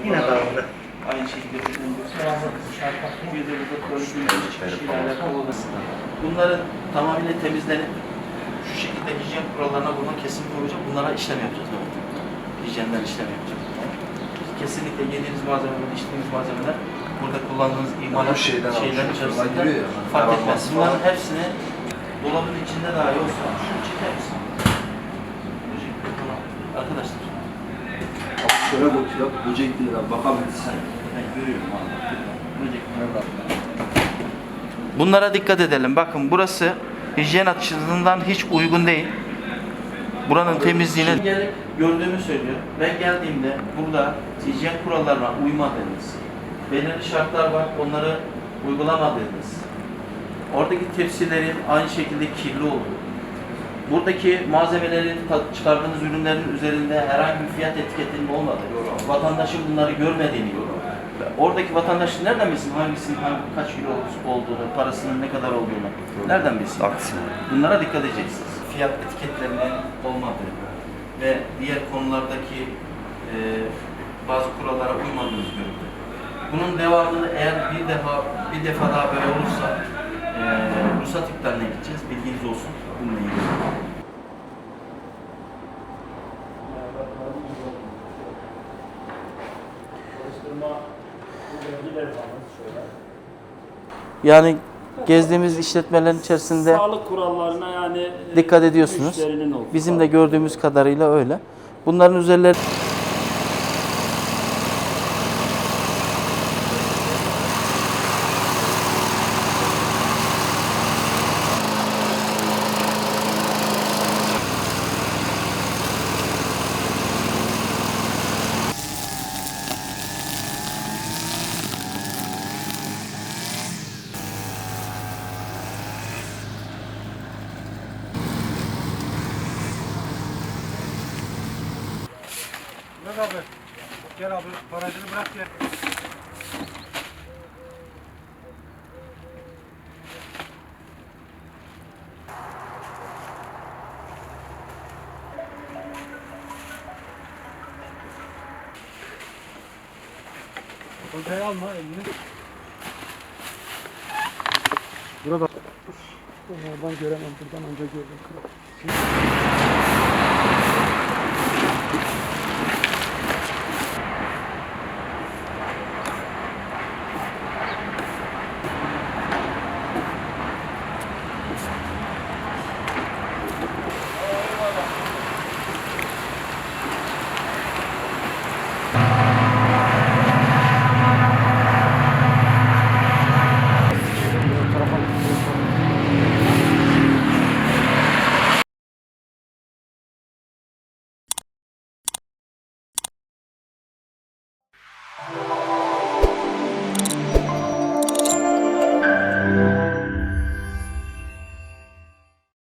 Yine dağıldı. Aynı şekilde bunların tamamıyla temizlenip şu şekilde hijyen kurallarına bunun kesinlikle uyacak. Bunlara işlem yapacağız. Evet. Hijyenden işlem yapacağız. Kesinlikle yediğiniz malzemeler, içtiğiniz malzemeler burada kullandığınız imalat şeylerin içerisinde fark etmez. Bunların hepsini dolabın içinde dahi olsa şunu çeker misin? Arkadaşlar. Şöyle bakıyor, böcek değil abi, bakabilirsin. Ben görüyorum abi. Bunlara dikkat edelim. Bakın burası hijyen açısından hiç uygun değil. Buranın temizliğine gördüğümü söylüyor. Ben geldiğimde burada hijyen kurallarına uymadığınız, belirli şartlar var, onları uygulamadığınız, oradaki tepsilerin aynı şekilde kirli olduğu, buradaki malzemelerin, çıkardığınız ürünlerin üzerinde herhangi bir fiyat etiketinin olmadığı, vatandaşın bunları görmediğini görüyor. Oradaki vatandaşın nereden bilsin hangisinin kaç kilo olduğunu, parasının ne kadar olduğunu nereden bilsin? Haklısın. Bunlara dikkat edeceksiniz. Fiyat etiketlerinin olmadığı ve diğer konulardaki bazı kurallara uymadığınız görüldü. Bunun devamını eğer bir defa daha böyle olursa ruhsat iptaline gideceğiz. Bilginiz olsun. Bununla ilgili. Yani gezdiğimiz işletmelerin içerisinde sağlık kurallarına yani dikkat ediyorsunuz. Bizim de gördüğümüz kadarıyla öyle. Bunların üzerleri Bırak abi. Gel abi, paracını bırak gel. Hocayı alma elini. Burada. Oradan göremem, buradan önce gördüm.